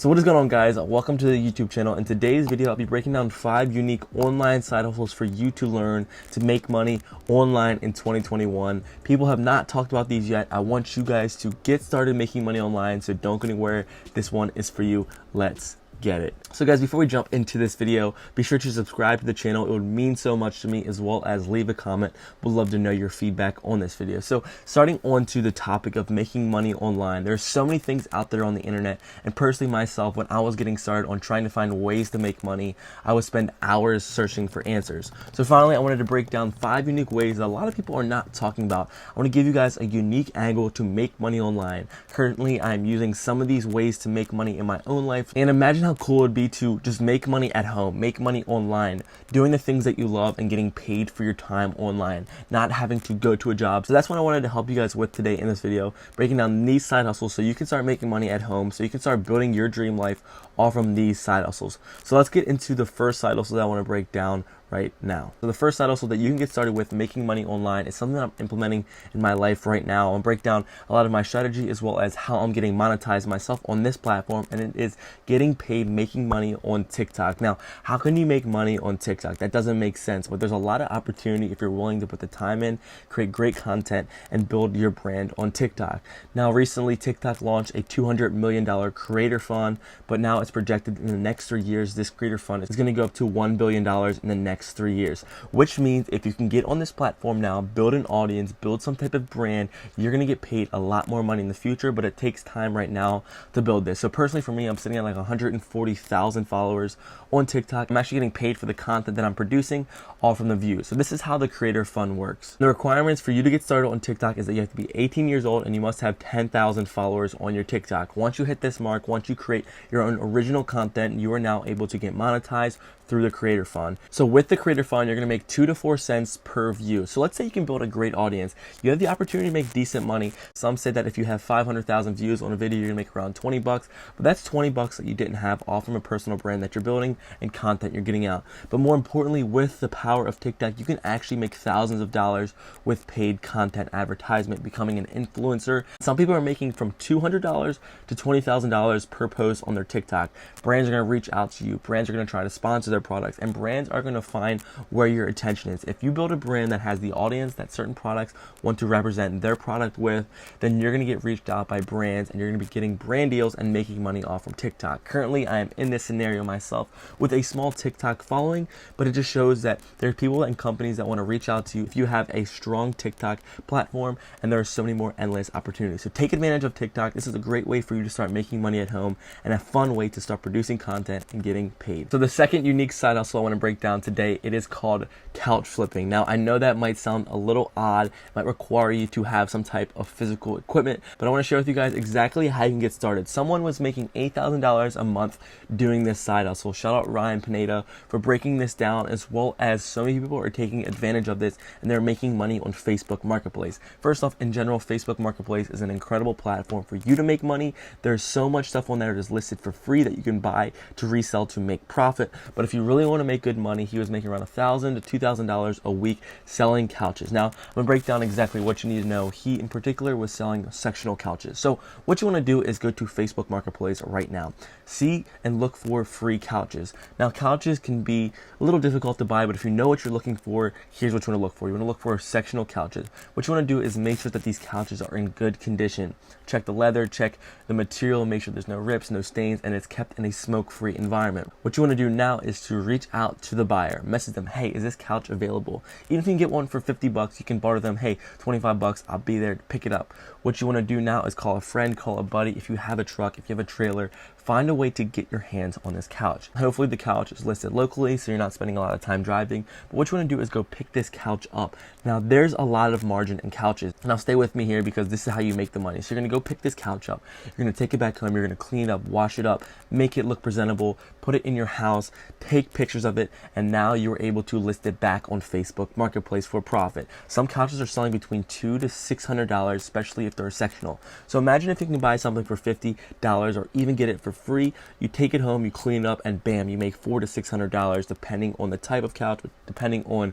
So what is going on, guys? Welcome to the YouTube channel. In today's video, I'll be breaking down 5 unique online side hustles for you to learn to make money online in 2021. People have not talked about these yet. I want you guys to get started making money online, so don't go anywhere. This one is for you. Let's get it. So guys, before we jump into this video, be sure to subscribe to the channel. It would mean so much to me, as well as leave a comment. Would love to know your feedback on this video. So starting on to the topic of making money online, there's so many things out there on the internet, and personally myself, when I was getting started on trying to find ways to make money, I would spend hours searching for answers. So finally, I wanted to break down 5 unique ways that a lot of people are not talking about. I want to give you guys a unique angle to make money online. Currently, I'm using some of these ways to make money in my own life, and imagine how cool it would be to just make money at home, make money online, doing the things that you love and getting paid for your time online, not having to go to a job. So that's what I wanted to help you guys with today in this video, breaking down these side hustles so you can start making money at home, so you can start building your dream life all from these side hustles. So let's get into the first side hustle that I want to break down right now. So the first side hustle that you can get started with making money online is something that I'm implementing in my life right now. I'll break down a lot of my strategy as well as how I'm getting monetized myself on this platform, and it is getting paid making money on TikTok. Now, how can you make money on TikTok? That doesn't make sense, but there's a lot of opportunity if you're willing to put the time in, create great content, and build your brand on TikTok. Now, recently TikTok launched a $200 million creator fund, but now it's projected in the next 3 years, this creator fund is going to go up to $1 billion in the next 3 years, which means if you can get on this platform now, build an audience, build some type of brand, you're going to get paid a lot more money in the future, but it takes time right now to build this. So personally for me, I'm sitting at like 140,000 followers on TikTok. I'm actually getting paid for the content that I'm producing, all from the views. So this is how the creator fund works. The requirements for you to get started on TikTok is that you have to be 18 years old and you must have 10,000 followers on your TikTok. Once you hit this mark, once you create your own original content, you are now able to get monetized through the creator fund. So with the creator fund, you're going to make 2 to 4 cents per view. So let's say you can build a great audience. You have the opportunity to make decent money. Some say that if you have 500,000 views on a video, you're going to make around 20 bucks, but that's 20 bucks that you didn't have all from a personal brand that you're building and content you're getting out. But more importantly, with the power of TikTok, you can actually make thousands of dollars with paid content advertisement, becoming an influencer. Some people are making from $200 to $20,000 per post on their TikTok. Brands are going to reach out to you. Brands are going to try to sponsor their products, and brands are going to find where your attention is. If you build a brand that has the audience that certain products want to represent their product with, then you're going to get reached out by brands and you're going to be getting brand deals and making money off from TikTok. Currently, I am in this scenario myself with a small TikTok following, but it just shows that there are people and companies that want to reach out to you if you have a strong TikTok platform, and there are so many more endless opportunities. So take advantage of TikTok. This is a great way for you to start making money at home and a fun way to start producing content and getting paid. So the second unique side hustle I want to break down today, it is called couch flipping. Now, I know that might sound a little odd, it might require you to have some type of physical equipment, but I want to share with you guys exactly how you can get started. Someone was making $8,000 a month doing this side hustle. Shout out Ryan Pineda for breaking this down, as well as so many people are taking advantage of this and they're making money on Facebook Marketplace. First off, in general, Facebook Marketplace is an incredible platform for you to make money. There's so much stuff on there that is listed for free that you can buy to resell to make profit. But if you really want to make good money, he was making around $1,000 to $2,000 a week selling couches. Now, I'm going to break down exactly what you need to know. He in particular was selling sectional couches. So what you want to do is go to Facebook Marketplace right now. See and look for free couches. Now, couches can be a little difficult to buy, but if you know what you're looking for, here's what you want to look for. You want to look for sectional couches. What you want to do is make sure that these couches are in good condition. Check the leather, check the material, make sure there's no rips, no stains, and it's kept in a smoke-free environment. What you want to do now is to reach out to the buyer, message them, hey, is this couch available? Even if you can get one for 50 bucks, you can barter them, hey, 25 bucks, I'll be there to pick it up. What you want to do now is call a friend, call a buddy. If you have a truck, if you have a trailer, find a way to get your hands on this couch. Hopefully the couch is listed locally, so you're not spending a lot of time driving. But what you want to do is go pick this couch up. Now, there's a lot of margin in couches. Now, stay with me here because this is how you make the money. So you're going to go pick this couch up. You're going to take it back home. You're going to clean it up, wash it up, make it look presentable, put it in your house, take pictures of it, and now you're able to list it back on Facebook Marketplace for profit. Some couches are selling between $200 to $600, especially if they're sectional. So imagine if you can buy something for $50 or even get it for free. You take it home, you clean it up, and bam, you make $400 to $600 depending on the type of couch, depending on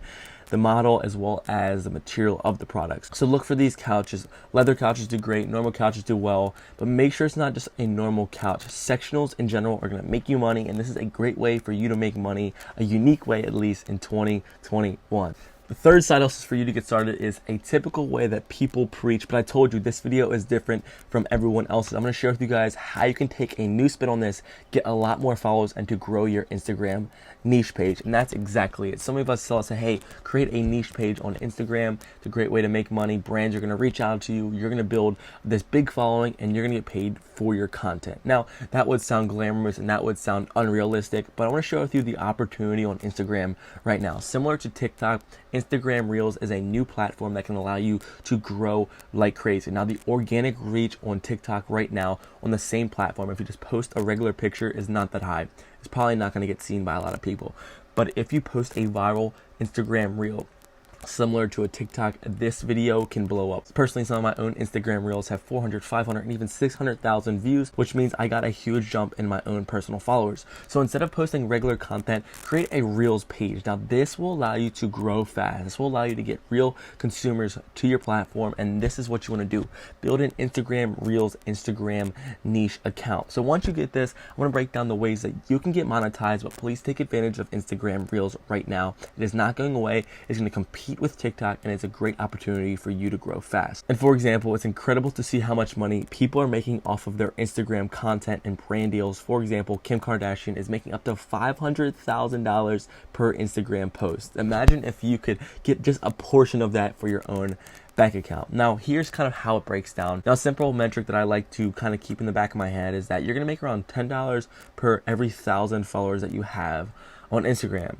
the model as well as the material of the products. So look for these couches. Leather couches do great, normal couches do well, but make sure it's not just a normal couch. Sectionals in general are going to make you money, and this is a great way for you to make money, a unique way at least in 2021. The third side hustle for you to get started is a typical way that people preach, but I told you this video is different from everyone else's. I'm going to share with you guys how you can take a new spin on this, get a lot more followers, and to grow your Instagram niche page. And that's exactly it. Some of us say, hey, create a niche page on Instagram. It's a great way to make money. Brands are going to reach out to you. You're going to build this big following, and you're going to get paid for your content. Now, that would sound glamorous and that would sound unrealistic, but I want to share with you the opportunity on Instagram right now. Similar to TikTok, Instagram Reels is a new platform that can allow you to grow like crazy. Now, the organic reach on TikTok right now on the same platform, if you just post a regular picture, is not that high. It's probably not going to get seen by a lot of people. But if you post a viral Instagram Reel, similar to a TikTok, this video can blow up. Personally, some of my own Instagram Reels have 400, 500, and even 600,000 views, which means I got a huge jump in my own personal followers. So instead of posting regular content, create a Reels page. Now, this will allow you to grow fast. This will allow you to get real consumers to your platform, and this is what you want to do. Build an Instagram Reels, Instagram niche account. So once you get this, I want to break down the ways that you can get monetized, but please take advantage of Instagram Reels right now. It is not going away. It's going to compete with TikTok, and it's a great opportunity for you to grow fast. And for example, it's incredible to see how much money people are making off of their Instagram content and brand deals. For example, Kim Kardashian is making up to $500,000 per Instagram post. Imagine if you could get just a portion of that for your own bank account. Now, here's kind of how it breaks down. Now, a simple metric that I like to kind of keep in the back of my head is that you're going to make around $10 per every 1,000 followers that you have on Instagram.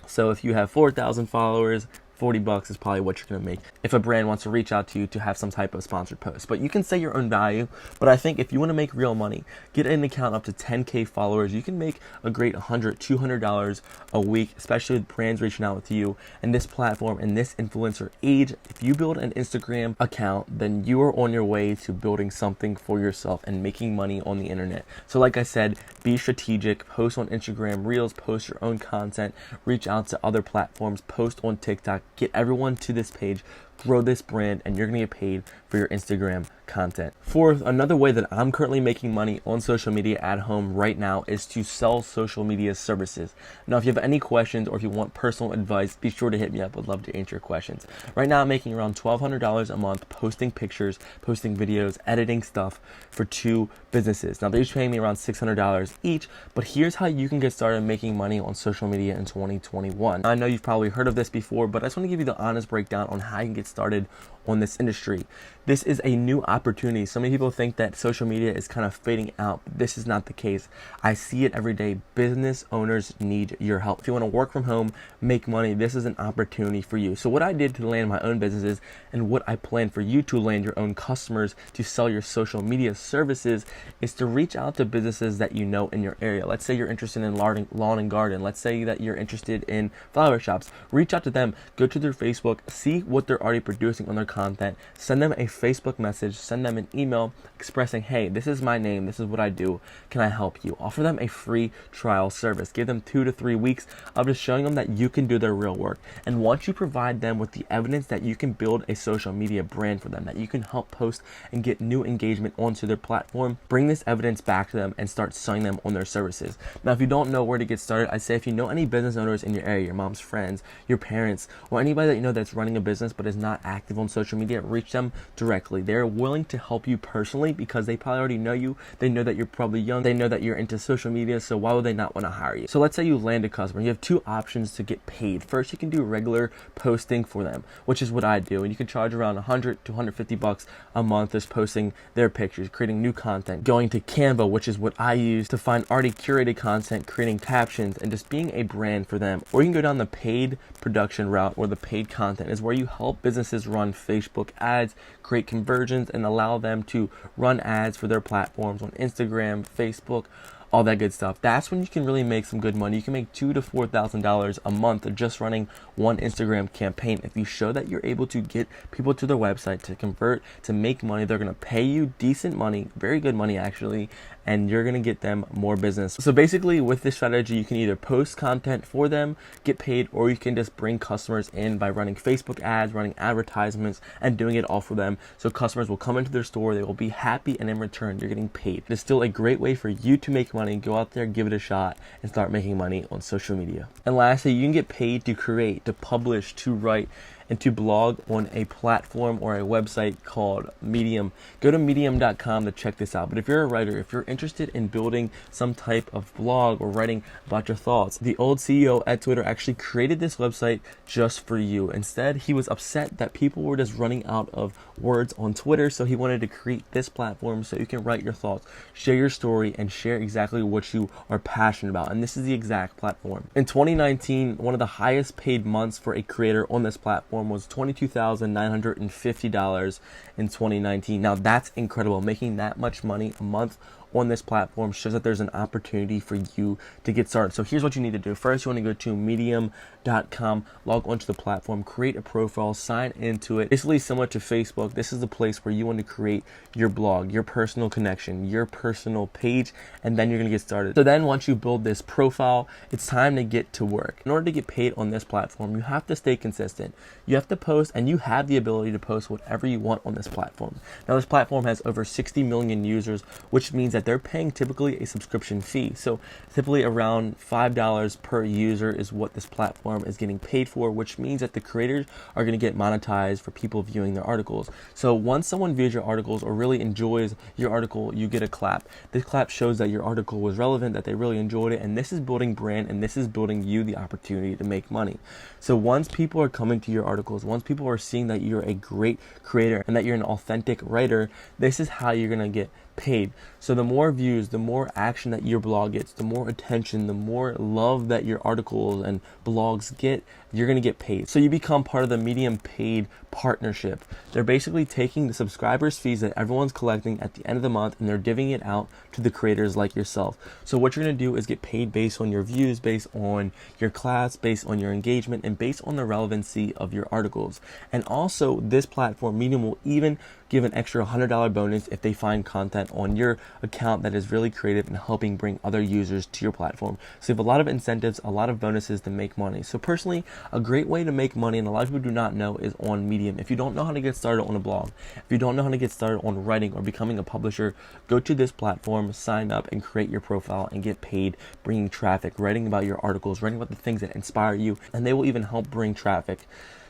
So if you have 4,000 followers, $40 is probably what you're going to make if a brand wants to reach out to you to have some type of sponsored post. But you can say your own value. But I think if you want to make real money, get an account up to 10K followers. You can make a great $100, $200 a week, especially with brands reaching out with you. And this platform and this influencer age, if you build an Instagram account, then you are on your way to building something for yourself and making money on the internet. So like I said, be strategic, post on Instagram Reels, post your own content, reach out to other platforms, post on TikTok, get everyone to this page, grow this brand, and you're gonna get paid for your Instagram content. Fourth, another way that I'm currently making money on social media at home right now is to sell social media services. Now, if you have any questions or if you want personal advice, be sure to hit me up. I'd love to answer your questions. Right now, I'm making around $1,200 a month posting pictures, posting videos, editing stuff for 2 businesses. Now, they're each paying me around $600 each, but here's how you can get started making money on social media in 2021. I know you've probably heard of this before, but I just want to give you the honest breakdown on how you can get started on this industry. This is a new opportunity. So many people think that social media is kind of fading out. This is not the case. I see it every day. Business owners need your help. If you want to work from home, make money, this is an opportunity for you. So what I did to land my own businesses and what I plan for you to land your own customers to sell your social media services is to reach out to businesses that you know in your area. Let's say you're interested in lawn and garden. Let's say that you're interested in flower shops. Reach out to them, go to their Facebook, see what they're already producing on their content, send them a Facebook message, send them an email expressing, hey, this is my name, this is what I do, can I help you? Offer them a free trial service. Give them 2 to 3 weeks of just showing them that you can do their real work. And once you provide them with the evidence that you can build a social media brand for them, that you can help post and get new engagement onto their platform, bring this evidence back to them and start selling them on their services. Now, if you don't know where to get started, I say if you know any business owners in your area, your mom's friends, your parents, or anybody that you know that's running a business but is not active on social media, reach them directly. They're willing to help you personally because they probably already know you. They know that you're probably young. They know that you're into social media, so why would they not want to hire you? So let's say you land a customer. You have 2 options to get paid. First, you can do regular posting for them, which is what I do, and you can charge around $100 to $150 a month just posting their pictures, creating new content, going to Canva, which is what I use to find already curated content, creating captions, and just being a brand for them. Or you can go down the paid production route, or the paid content is where you help businesses run Facebook ads, create conversions, and allow them to run ads for their platforms on Instagram, Facebook, all that good stuff. That's when you can really make some good money. You can make $2,000 to $4,000 a month just running one Instagram campaign. If you show that you're able to get people to their website, to convert, to make money, they're going to pay you decent money, very good money actually, and you're gonna get them more business. So basically with this strategy, you can either post content for them, get paid, or you can just bring customers in by running Facebook ads, running advertisements, and doing it all for them. So customers will come into their store, they will be happy, and in return, you're getting paid. It's still a great way for you to make money. Go out there, give it a shot, and start making money on social media. And lastly, you can get paid to create, to publish, to write, and to blog on a platform or a website called Medium. Go to medium.com to check this out. But if you're a writer, if you're interested in building some type of blog or writing about your thoughts, the old CEO at Twitter actually created this website just for you. Instead, he was upset that people were just running out of words on Twitter, so he wanted to create this platform so you can write your thoughts, share your story, and share exactly what you are passionate about. And this is the exact platform. In 2019, one of the highest paid months for a creator on this platform was $22,950 in 2019. Now that's incredible. Making that much money a month on this platform shows that there's an opportunity for you to get started. So here's what you need to do. First, you want to go to medium.com, log onto the platform, create a profile, sign into it. Basically similar to Facebook, this is the place where you want to create your blog, your personal connection, your personal page, and then you're going to get started. So then once you build this profile, it's time to get to work. In order to get paid on this platform, you have to stay consistent. You have to post, and you have the ability to post whatever you want on this platform. Now this platform has over 60 million users, which means that they're paying typically a subscription fee. So typically around $5 per user is what this platform is getting paid for, which means that the creators are going to get monetized for people viewing their articles. So once someone views your articles or really enjoys your article, you get a clap. This clap shows that your article was relevant, that they really enjoyed it, and this is building brand, and this is building you the opportunity to make money. So once people are coming to your articles, once people are seeing that you're a great creator and that you're an authentic writer, this is how you're going to get paid. So the more views, the more action that your blog gets, the more attention, the more love that your articles and blogs get, you're going to get paid. So you become part of the Medium paid partnership. They're basically taking the subscribers' fees that everyone's collecting at the end of the month, and they're divvying it out to the creators like yourself. So what you're going to do is get paid based on your views, based on your class, based on your engagement, and based on the relevancy of your articles. And also this platform, Medium, will even give an extra $100 bonus if they find content on your account that is really creative and helping bring other users to your platform. So you have a lot of incentives, a lot of bonuses to make money. So personally, a great way to make money, and a lot of people do not know, is on Medium. If you don't know how to get started on a blog, if you don't know how to get started on writing or becoming a publisher, go to this platform, sign up, and create your profile and get paid bringing traffic, writing about your articles, writing about the things that inspire you, and they will even help bring traffic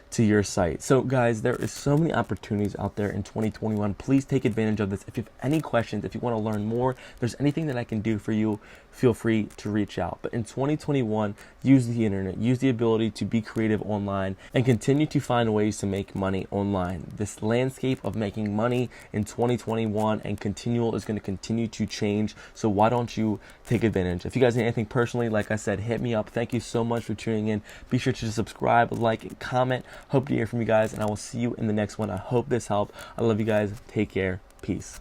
to your site. So guys, there is so many opportunities out there in 2021. Please take advantage of this. If you have any questions, if you want to learn more, if there's anything that I can do for you, feel free to reach out. But in 2021, use the internet, use the ability to be creative online, and continue to find ways to make money online. This landscape of making money in 2021 and continual is going to continue to change. So why don't you take advantage? If you guys need anything personally, like I said, hit me up. Thank you so much for tuning in. Be sure to subscribe, like, and comment. Hope to hear from you guys, and I will see you in the next one. I hope this helped. I love you guys. Take care. Peace.